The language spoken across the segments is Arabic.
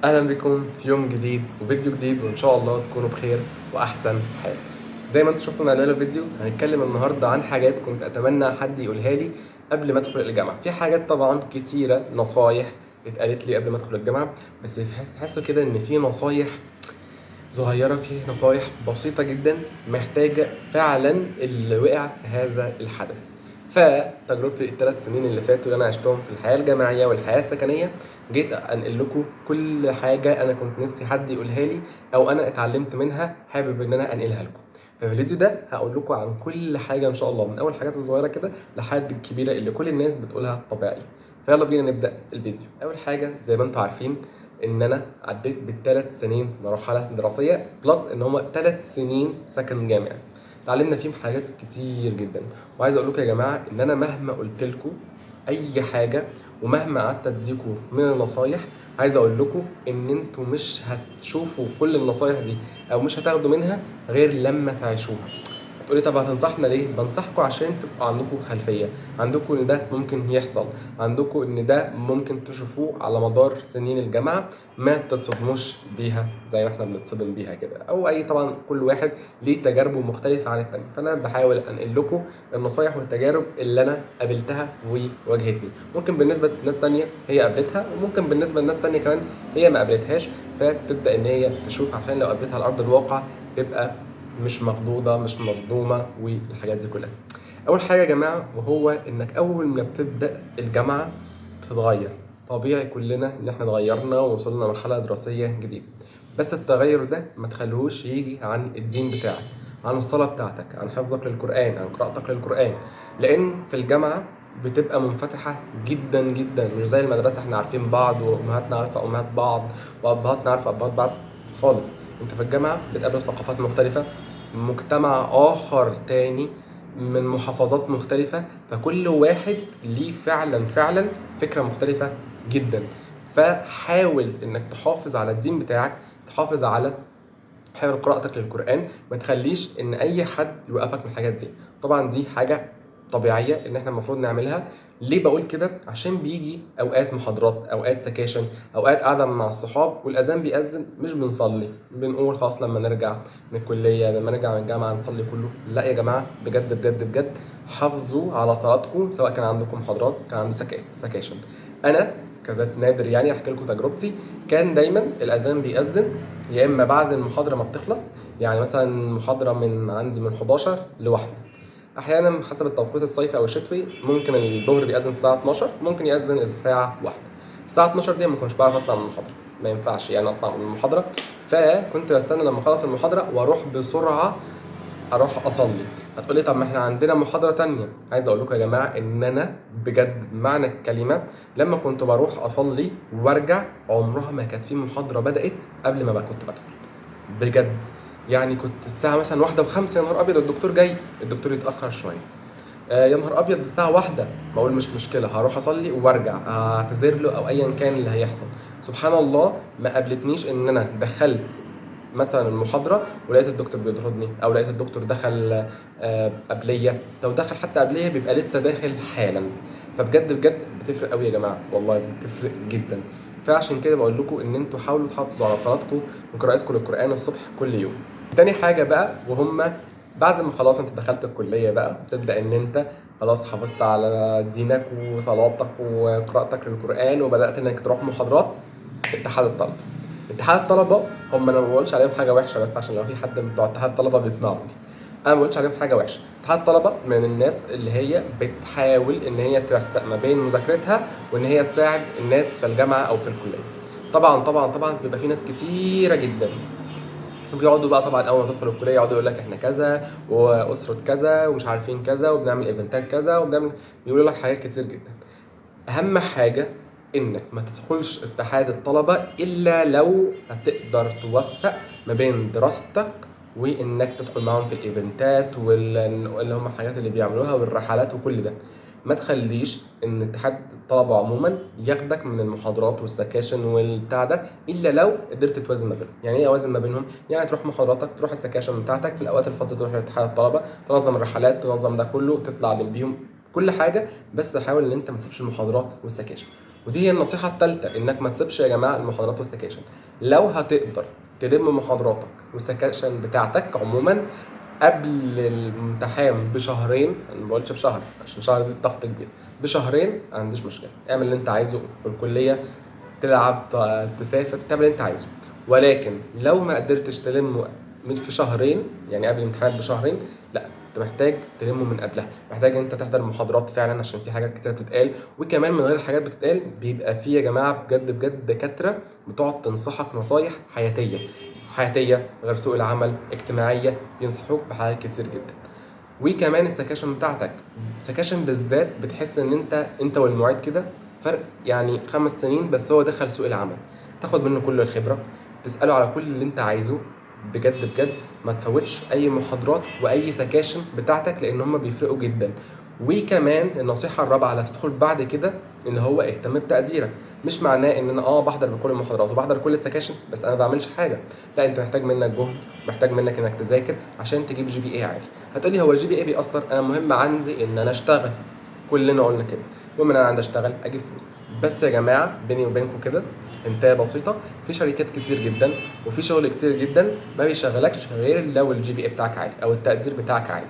اهلا بكم في يوم جديد وفيديو جديد، وان شاء الله تكونوا بخير واحسن حال. زي ما انتم شفتوا من عنوان الفيديو، هنتكلم النهارده عن حاجات كنت اتمنى حد يقولها لي قبل ما ادخل الجامعه. في حاجات طبعا كتيره، نصايح اتقالت لي قبل ما ادخل الجامعه، بس تحسوا كده ان في نصايح صغيره، في نصايح بسيطه جدا محتاجه فعلا اللي وقع في هذا الحدث. فتجربتي الثلاث سنين اللي فاتوا اللي انا عشتهم في الحياه الجامعيه والحياه السكنيه، جيت انقل لكم كل حاجه انا كنت نفسي حد يقولها لي او انا اتعلمت منها، حابب ان انا انقلها لكم. ففي الفيديو ده هقول لكم عن كل حاجه ان شاء الله، من اول الحاجات الصغيره كده لحد الكبيره اللي كل الناس بتقولها طبيعي. فيلا بينا نبدا الفيديو. اول حاجه زي ما انتم عارفين ان انا عديت بالثلاث سنين مرحله دراسيه بلس ان هم 3 سنين سكن جامعي. اتعلمنا فيهم حاجات كتير جدا، وعايز اقول لكم يا جماعه ان انا مهما قلت لكم اي حاجه ومهما قعدت اديكم من النصايح، عايز اقول لكم ان انتوا مش هتشوفوا كل النصايح دي او مش هتاخدوا منها غير لما تعيشوها. هتقولي طب هتنصحنا ليه؟ بنصحكم عشان تبقوا عندكم خلفيه، عندكم ان ده ممكن يحصل، عندكم ان ده ممكن تشوفوه على مدار سنين الجامعه، ما تتصدموش بيها زي ما احنا بنتصدم بيها كده، او اي طبعا كل واحد ليه تجاربه مختلفه عن التاني. فانا بحاول انقل لكم النصايح والتجارب اللي انا قابلتها وواجهتني. ممكن بالنسبه لناس تانية هي قابلتها، وممكن بالنسبه لناس تانية كمان هي ما قابلتهاش، فتبدا ان هي تشوف عشان لو قابلتها على ارض الواقع تبقى مش مخضوضه مش مصدومه والحاجات دي كلها. اول حاجه يا جماعه وهو انك اول ما بتبدا الجامعه تتغير. طبيعي كلنا ان احنا اتغيرنا ووصلنا لمرحله دراسيه جديده، بس التغير ده ما تخليهوش يجي عن الدين بتاعك، عن الصلاه بتاعتك، عن حفظك للقران، عن قراءتك للقران. لان في الجامعه بتبقى منفتحه جدا جدا، مش زي المدرسه احنا عارفين بعض وامهاتنا عارفه امهات بعض وابهاتنا عارفه ابهات بعض خالص. انت في الجامعه بتقابل ثقافات مختلفه، مجتمع اخر تاني من محافظات مختلفة، فكل واحد ليه فعلا فكرة مختلفة جدا. فحاول انك تحافظ على الدين بتاعك، تحافظ على حفظ قراءتك للقرآن، ما تخليش ان اي حد يوقفك من الحاجات دي. طبعا دي حاجة طبيعية ان احنا المفروض نعملها. ليه بقول كده؟ عشان بيجي اوقات محاضرات، اوقات سكاشن، اوقات قاعدة مع الصحاب والاذان بيأذن مش بنصلي، بنقول خلاص لما نرجع من الكلية لما نرجع من الجامعة نصلي كله. لا يا جماعة، بجد بجد بجد حافظوا على صلاتكم، سواء كان عندكم محاضرات كان عندكم سكاشن. انا كذات نادر يعني احكي لكم تجربتي، كان دايما الاذان بيأذن يا اما بعد المحاضره ما بتخلص، يعني مثلا المحاضره من عندي من 11 لواحدة. احيانا حسب التوقيت الصيفي او الشتوي ممكن الظهر بيأذن الساعه 12، ممكن يأذن الساعه 1. الساعه 12 دي ما كنتش بعرف اطلع من المحاضره، ما ينفعش يعني اطلع من المحاضره، فكنت بستنى لما اخلص المحاضره واروح بسرعه اروح اصلي. هتقولي طب ما احنا عندنا محاضره تانية. عايز اقول لكم يا جماعه ان انا بجد معنى الكلمه لما كنت بروح اصلي وارجع عمرها ما كانت في محاضره بدات قبل ما بقى كنت بدخل. بجد يعني كنت الساعه مثلا 1:05، يا نهار ابيض الدكتور جاي، الدكتور يتاخر شويه. يا نهار ابيض الساعه 1، بقول مش مشكله هروح اصلي وارجع اعتذر له او ايا كان اللي هيحصل. سبحان الله ما قابلتنيش ان انا دخلت مثلا المحاضره ولقيت الدكتور بيطردني، او لقيت الدكتور دخل قبليه. لو دخل حتى قبليه بيبقى لسه داخل حالا. فبجد بجد بتفرق قوي يا جماعه، والله بتفرق جدا. فعشان كده بقول لكم ان انتوا حاولوا تحافظوا على صلاتكم وقراءتكم للقران الصبح كل يوم. تاني حاجه بقى وهم بعد ما خلاص انت دخلت الكليه بقى تبدا ان انت خلاص حافظت على دينك وصلاتك وقراءتك للقران وبدات انك تروح محاضرات. اتحاد الطلبه، اتحاد الطلبه هم انا ما بقولش عليهم حاجه وحشه، بس عشان لو في حد من بتوع اتحاد الطلبه بيسمعوني، انا ما بقولش عليهم حاجه وحشه. اتحاد الطلبه من الناس اللي هي بتحاول ان هي تنسق ما بين مذاكرتها وان هي تساعد الناس في الجامعه او في الكليه. طبعا بيبقى في ناس كتيره جدا بيقعدوا بقى طبعا اول ما تدخل الكليه يقعدوا يقول لك احنا كذا واسره كذا ومش عارفين كذا وبنعمل ايفنتات كذا وبنعمل، بيقولوا لك حاجات كتير جدا. اهم حاجه انك ما تدخلش اتحاد الطلبه الا لو هتقدر توفق ما بين دراستك وانك تدخل معاهم في الايفنتات واللي هم الحاجات اللي بيعملوها والرحلات وكل ده. ما تخليش ان اتحاد الطلبه عموما ياخدك من المحاضرات والسكاشن والبتاع ده الا لو قدرت توازن ما بينهم. يعني ايه اوازن ما بينهم؟ يعني تروح محاضراتك، تروح السكاشن بتاعتك في الاوقات الفاضيه، تروح لاتحاد الطلبه تنظم الرحلات، تنظم ده كله، تطلع بيهم كل حاجه، بس حاول ان انت ما تسيبش المحاضرات والسكاشن. ودي هي النصيحه الثالثه، انك ما تسيبش يا جماعه المحاضرات والسكاشن. لو هتقدر تلم محاضراتك والسكاشن بتاعتك عموما قبل الامتحان بشهرين، انا ما بقولش بشهر عشان شهر دي ضغط كبير، بشهرين ما عنديش مشكله، اعمل اللي انت عايزه في الكليه، تلعب، تسافر، تعمل اللي انت عايزه. ولكن لو ما قدرتش تلمه مش في شهرين، يعني قبل الامتحانات بشهرين، لا، انت محتاج تلمه من قبلها، محتاج انت تحضر محاضرات فعلا عشان في حاجات كتير بتتقال. وكمان من غير الحاجات بتتقال، بيبقى في يا جماعه بجد بجد دكاتره بتقعد تنصحك نصايح حياتيه، حياتيه غير سوق العمل، اجتماعيه، بينصحوك بحاجات كتير جدا. وكمان السكاشن بتاعتك، سكاشن بالذات بتحس ان انت والمعيد كده فرق يعني 5 سنين، بس هو دخل سوق العمل، تاخد منه كل الخبره، تساله على كل اللي انت عايزه. بجد بجد ما تفوتش اي محاضرات واي سكاشن بتاعتك، لان هم بيفرقوا جدا. وكمان النصيحه الرابعه اللي هتدخل بعد كده، ان هو اهتم بتقديرك. مش معناه ان انا بحضر بكل المحاضرات وبحضر كل السكاشن بس انا ما بعملش حاجه، لا، انت محتاج منك جهد، محتاج منك انك تذاكر عشان تجيب جي بي اي عالي. هتقولي هو الجي بي اي بيأثر؟ انا مهم عندي ان انا اشتغل، كلنا قلنا كده، المهم ان انا عندي اشتغل اجيب فلوس. بس يا جماعه بيني وبينكم كده انتهى بسيطه، في شركات كتير جدا وفي شغل كتير جدا ما بيشغلكش غير لو الجي بي اي بتاعك عالي او التقدير بتاعك عالي.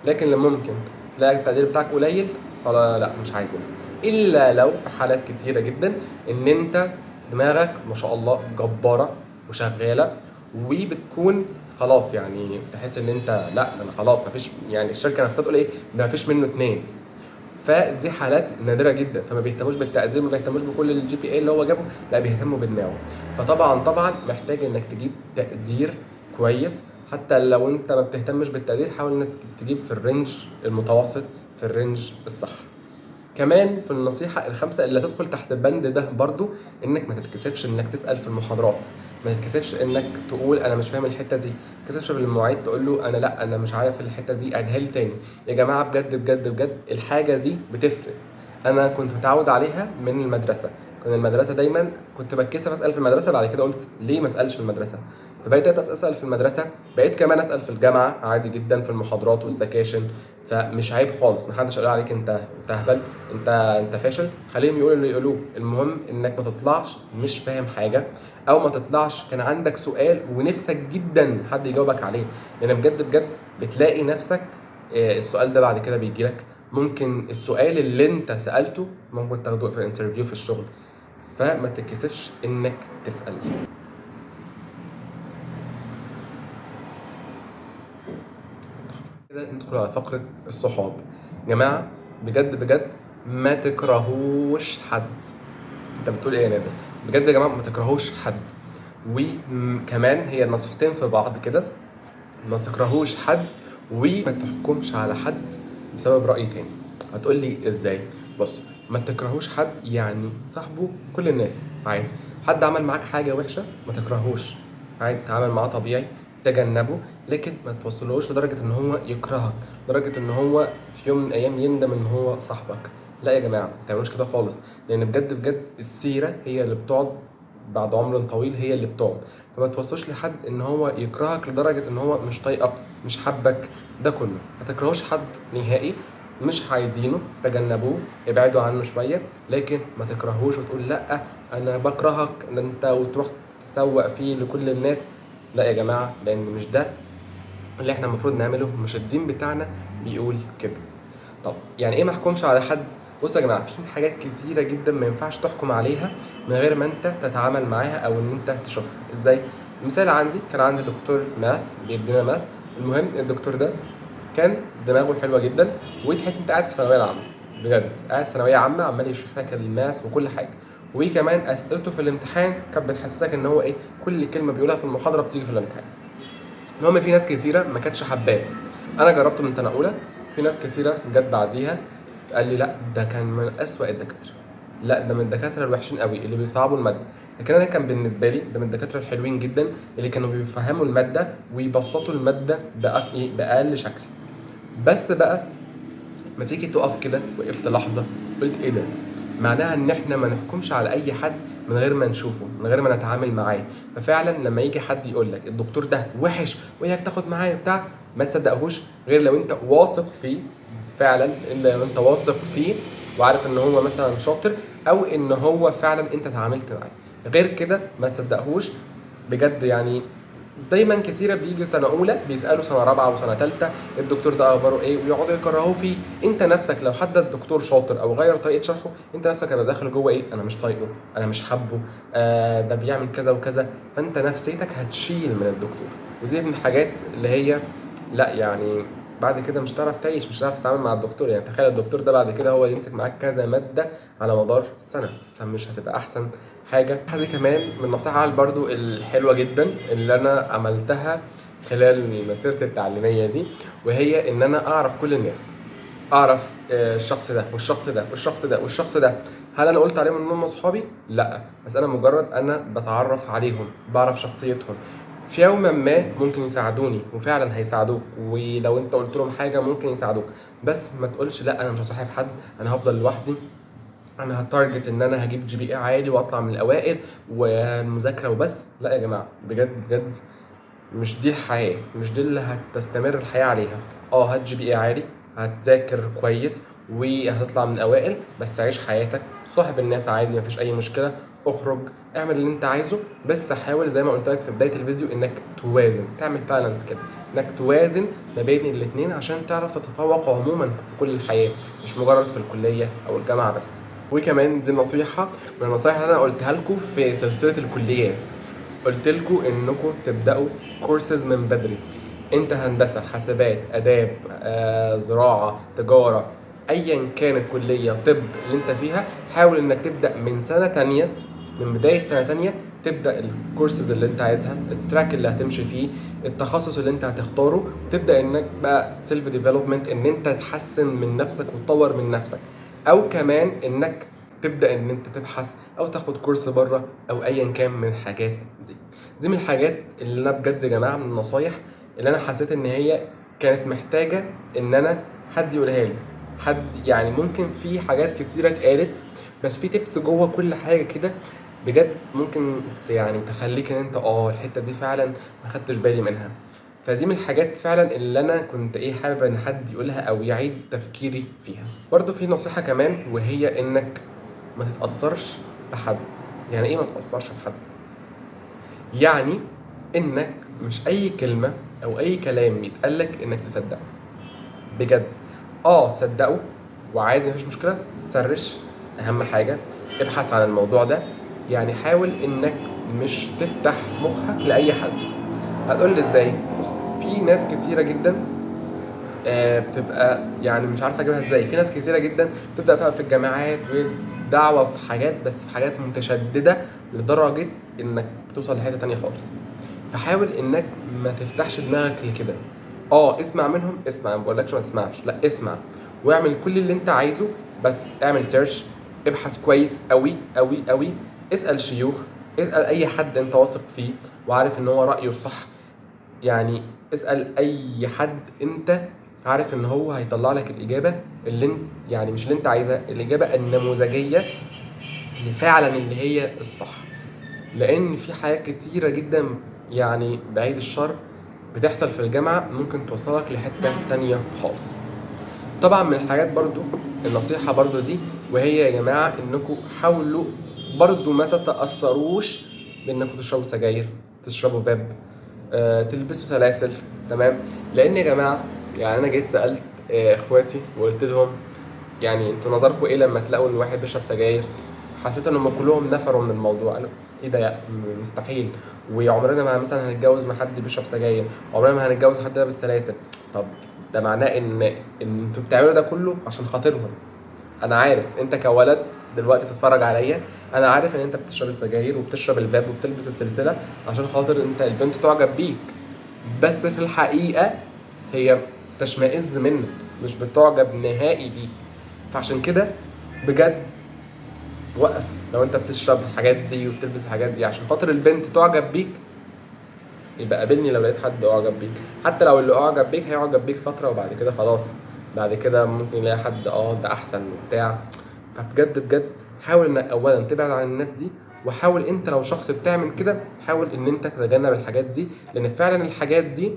لكن اللي ممكن تلاقي التقدير بتاعك قليل، خلاص لا مش عايزين، الا لو في حالات كتيره جدا ان انت دماغك ما شاء الله جباره وشغاله، وبتكون خلاص يعني تحس ان انت لا انا خلاص مفيش، يعني الشركه نفسها تقول ايه ده مفيش منه اتنين. فدي حالات نادره جدا، فما بيهتموش بالتقدير، ما بيهتموش بكل الجي بي اي اللي هو جابه، لا بيهتموا بدماغه. فطبعا محتاج انك تجيب تقدير كويس. حتى لو انت ما بتهتمش بالتقدير، حاول انك تجيب في الرينج المتوسط، في الرينج الصح. كمان في النصيحة الخامسة اللي هتدخل تحت البند ده برضو، انك ما تتكسفش انك تسأل في المحاضرات، ما تتكسفش انك تقول انا مش فاهم الحتة دي، ما تتكسفش في المواعيد تقول له انا لا انا مش عارف الحتة دي اعيدها لي تاني. يا جماعة بجد بجد بجد الحاجة دي بتفرق. انا كنت متعود عليها من المدرسة، كان المدرسة دايما كنت بتكسف اسأل في المدرسة، بعد كده قلت ليه ما اسألش في المدرسة، فبقيت اسأل في المدرسة، بقيت كمان اسأل في الجامعة عادي جدا في المحاضرات والسكاشن. فمش عيب خالص، محدش قال عليك انت اهبل، انت فاشل، خليهم يقولوا اللي يقولوه، المهم انك ما تطلعش مش فاهم حاجه، او ما تطلعش كان عندك سؤال ونفسك جدا حد يجاوبك عليه. لان بجد بجد بتلاقي نفسك السؤال ده بعد كده بيجي لك، ممكن السؤال اللي انت سالته ممكن تاخده في انترفيو في الشغل. فما تتكسفش انك تسال. كده ندخل على فقره الصحاب. جماعه بجد بجد ما تكرهوش حد. انت بتقول ايه يا نادر؟ بجد يا جماعه ما تكرهوش حد. وكمان هي النصيحتين في بعض كده، ما تكرهوش حد وما تحكمش على حد بسبب رأي تاني. هتقول لي ازاي؟ بص، ما تكرهوش حد يعني صاحبه كل الناس عادي، حد عمل معاك حاجة وحشة ما تكرهوش، عادي تعامل معاه طبيعي، تجنبه، لكن ما توصلهوش لدرجة ان هو يكرهك، لدرجة ان هو في يوم من الايام يندم ان هو صاحبك. لا يا جماعة ما تعملوش كده خالص، لان بجد بجد السيرة هي اللي بتقعد بعد عمر طويل، هي اللي بتقعد. فما توصلش لحد ان هو يكرهك لدرجه ان هو مش طايقك مش حبك، ده كله ما تكرهوش حد نهائي. مش عايزينه تجنبوه، ابعدوا عنه شويه، لكن ما تكرهوش وتقول لا انا بكرهك ده انت وتروح تسوق فيه لكل الناس. لا يا جماعه، لان مش ده اللي احنا المفروض نعمله، مش الدين بتاعنا بيقول كده. طب يعني ايه ما احكمش على حد؟ بصوا يا جماعه، في حاجات كتيره جدا ما ينفعش تحكم عليها من غير ما انت تتعامل معاها او ان انت تشوفها ازاي. مثال عندي، كان عندي دكتور ماس بيدينا ماس، المهم الدكتور ده كان دماغه حلوه جدا، وتحس انت قاعد في ثانويه عامه، بجد قاعد في ثانويه عامه عمال يشرح لك الماس وكل حاجه. وكمان اسئلته في الامتحان كانت بتحسسك ان هو ايه، كل كلمه بيقولها في المحاضره بتيجي في الامتحان. المهم في ناس كتيره ما كانتش حباه، انا جربته من سنه اولى، في ناس كتيره جت بعديها قال لي لا ده كان من اسوأ الدكاتره، لا ده من الدكاتره الوحشين قوي اللي بيصعبوا الماده. لكن انا كان بالنسبه لي ده من الدكاتره الحلوين جدا اللي كانوا بيفهموا الماده ويبسطوا الماده باقل شكل. بس بقى ما تيجي تقف كده، وقفت لحظه قلت ايه ده، معناها ان احنا ما نحكمش على اي حد من غير ما نشوفه، من غير ما نتعامل معاه. ففعلا لما يجي حد يقول لك الدكتور ده وحش وياك تاخد معاه بتاع، ما تصدقهوش غير لو انت واثق فيه، فعلا الا لو انت واثق فيه وعارف ان هو مثلا شاطر، او ان هو فعلا انت اتعاملت معاه. غير كده ما تصدقهوش بجد. يعني دايما كتيرة بيجي سنة أولى بيسألوا سنة رابعة وسنة تالتة الدكتور ده أخباره إيه، ويقعدوا يكرهوه فيه. أنت نفسك لو حد الدكتور شاطر أو غير طريقة شرحه، أنت نفسك هيبقى داخل جوه إيه، أنا مش طايقه، أنا مش حابه، ده بيعمل كذا وكذا. فأنت نفسيتك هتشيل من الدكتور. ودي من الحاجات اللي هي لا يعني بعد كده مش هتعرف تعيش، مش هتعرف تتعامل مع الدكتور. يعني تخيل الدكتور ده بعد كده هو يمسك معاك كذا مادة على مدار السنة، فمش هتبقى أحسن حاجة كمان من النصيحة برضو الحلوة جدا اللي أنا عملتها خلال مسيرتي التعليمية دي، وهي إن أنا أعرف كل الناس. أعرف الشخص ده والشخص ده والشخص ده والشخص ده. هل أنا قلت عليهم إنهم أصحابي؟ لأ، بس أنا مجرد أنا بتعرف عليهم، بعرف شخصيتهم. في يوم ما ممكن يساعدوني، وفعلا هيساعدوك، ولو انت قلت لهم حاجه ممكن يساعدوك. بس ما تقولش لا انا مش هصاحب حد، انا هفضل لوحدي، انا هتارجت ان انا هجيب جي بي اي عالي واطلع من الاوائل والمذاكره وبس. لا يا جماعه، بجد بجد مش دي الحياه، مش دي اللي هتستمر الحياه عليها. هات جي بي اي عالي، هتذاكر كويس وهتطلع من الاوائل، بس عيش حياتك، صاحب الناس عادي، مفيش اي مشكله، اخرج، اعمل اللي انت عايزه. بس حاول زي ما قلت لك في بدايه الفيديو انك توازن، تعمل بالانس كده، انك توازن ما بين الاثنين عشان تعرف تتفوق عموما في كل الحياه، مش مجرد في الكليه او الجامعه بس. وكمان دي نصيحه من النصايح اللي انا قلتها لكم في سلسله الكليات. قلت لكم انكم تبداوا كورسز من بدري. انت هندسه، حاسبات، اداب، زراعه، تجاره، ايا كان الكليه، طب اللي انت فيها، حاول انك تبدا من سنه تانية، من بدايه سنه تانية تبدا الكورسز اللي انت عايزها، التراك اللي هتمشي فيه، التخصص اللي انت هتختاره. تبدا انك بقى سيلف ديفلوبمنت، ان انت تحسن من نفسك وتطور من نفسك، او كمان انك تبدا ان انت تبحث او تاخد كورس بره او ايا كان من الحاجات دي. دي من الحاجات اللي انا بجد يا جماعه من النصايح اللي انا حسيت ان هي كانت محتاجه ان انا حد يقولها لي. حد يعني ممكن في حاجات كتيره اتقالت، بس في تيبس جوه كل حاجه كده بجد ممكن يعني تخليك ان انت الحته دي فعلا ما خدتش بالي منها. فدي من الحاجات فعلا اللي انا كنت حابب ان حد يقولها او يعيد تفكيري فيها. برضو في نصيحه كمان، وهي انك ما تتاثرش بحد. يعني ايه ما تتاثرش بحد؟ يعني انك مش اي كلمه او اي كلام يتقالك انك تصدقه. بجد صدقه وعادي، مفيش مشكله، سرش. اهم حاجه ابحث عن الموضوع ده. يعني حاول انك مش تفتح مخك لاي حد. هتقول لي ازاي؟ بص، في ناس كتيره جدا بتبقى يعني مش عارفه اجيبها ازاي. في ناس كتيره جدا بتبدا في الجامعات ودعوه في حاجات، بس في حاجات متشدده لدرجه انك بتوصل لحته تانية خالص. فحاول انك ما تفتحش دماغك لكده. اسمع منهم، اسمع، ما بقولكش ما تسمعش، لا اسمع واعمل كل اللي انت عايزه. بس اعمل سيرش، ابحث كويس قوي قوي قوي، اسال شيوخ، اسال اي حد انت واثق فيه وعارف ان هو رايه صح. يعني اسال اي حد انت عارف ان هو هيطلع لك الاجابه اللي انت يعني مش اللي انت عايزها، الاجابه النموذجيه اللي فعلا اللي هي الصح. لان في حاجات كتيره جدا يعني بعيد الشر بتحصل في الجامعه ممكن توصلك لحته تانية خالص. طبعا من الحاجات برضو النصيحه برضو دي، وهي يا جماعه انكم حاولوا برضو ما تتاثروش بانكم تشربوا سجاير، تشربوا فيب، تلبسوا سلاسل. تمام؟ لان يا جماعه يعني انا جيت سالت اخواتي وقلت لهم يعني انتوا نظركم ايه لما تلاقوا ان واحد بيشرب سجاير؟ حسيت ان هم كلهم نفروا من الموضوع، قالوا ايه ده يا مستحيل، وعمرنا ما مثلا هنتجوز مع حد بيشرب سجاير، عمرنا ما هنتجوز حد لابس سلاسل. طب ده معناه ان انتوا بتعملوا ده كله عشان خاطرهم. انا عارف انت كولد دلوقتي تتفرج عليا، انا عارف ان انت بتشرب السجاير وبتشرب الفاب وبتلبس السلسله عشان خاطر انت البنت تعجب بيك، بس في الحقيقه هي تشمئز منك، مش بتعجب نهائي بيك. فعشان كده بجد وقف. لو انت بتشرب الحاجات دي وبتلبس الحاجات دي عشان خاطر البنت تعجب بيك، يبقى قابلني لو لقيت حد اعجب بيك. حتى لو اللي اعجب بيك هيعجب بيك فتره وبعد كده خلاص، بعد كده ممكن يلاقي حد ده احسن وبتاع. فبجد بجد حاول انك اولا تبعد عن الناس دي، وحاول انت لو شخص بتعمل كده حاول ان انت تتجنب الحاجات دي، لان فعلا الحاجات دي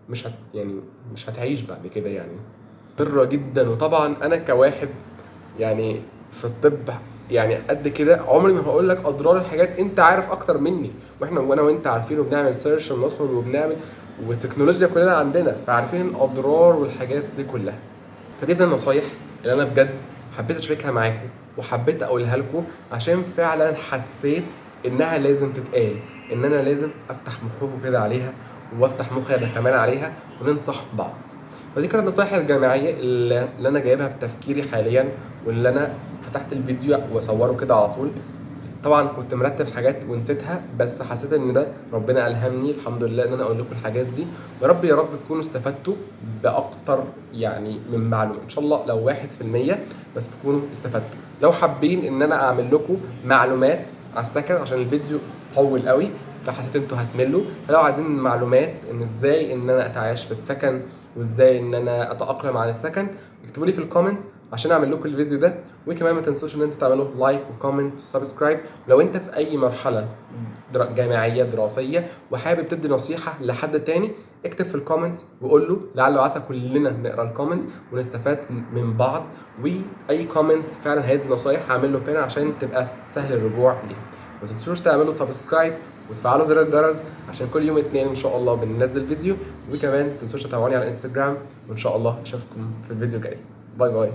مش هتعيش بعد كده يعني ضرة جدا. وطبعا انا كواحد يعني في الطب يعني قد كده، عمري ما هقول لك اضرار الحاجات، انت عارف اكتر مني، وانا وانت عارفين وبنعمل سيرش وندخل وبنعمل، والتكنولوجيا كلنا عندنا فعارفين الاضرار والحاجات دي كلها. فدي من النصايح اللي انا بجد حبيت اشاركها معاكم وحبيت اقولها لكم، عشان فعلا حسيت انها لازم تتقال، ان انا لازم افتح مخكم كده عليها وافتح مخي انا كمان عليها وننصح بعض. فدي كانت النصايح الجامعيه اللي انا جايبها في تفكيري حاليا، واللي انا فتحت الفيديو واصوره كده على طول. طبعا كنت مرتب حاجات ونسيتها، بس حسيت ان ده ربنا الهمني الحمد لله ان انا اقول لكم الحاجات دي. يا رب تكونوا استفدتوا باكتر يعني من معلومه، ان شاء الله لو 1% بس تكونوا استفدتوا. لو حابين ان انا اعمل لكم معلومات على السكن عشان الفيديو طول قوي فحسيت انتوا هتملوا، فلو عايزين معلومات ان ازاي ان انا اتعايش في السكن وازاي ان انا اتاقلم على السكن، اكتبوا لي في الكومنتس عشان اعمل لكم الفيديو ده. وكمان ما تنسوش ان انتوا تعملوا لايك وكومنت وسبسكرايب. ولو انت في اي مرحله جامعيه دراسيه وحابب تدي نصيحه لحد تاني، اكتب في الكومنتس وقول له، لعل وعسى كلنا نقرا الكومنتس ونستفاد من بعض. واي كومنت فعلا هيدي نصايح هعمل له بين عشان تبقى سهل الرجوع ليها. ما تنسوش تعملوا سبسكرايب وتفعلوا زر الجرس عشان كل يوم اتنين ان شاء الله بننزل فيديو. وكمان ما تنسوش تتابعوني على الانستجرام، وان شاء الله اشوفكم في الفيديو الجاي. باي باي.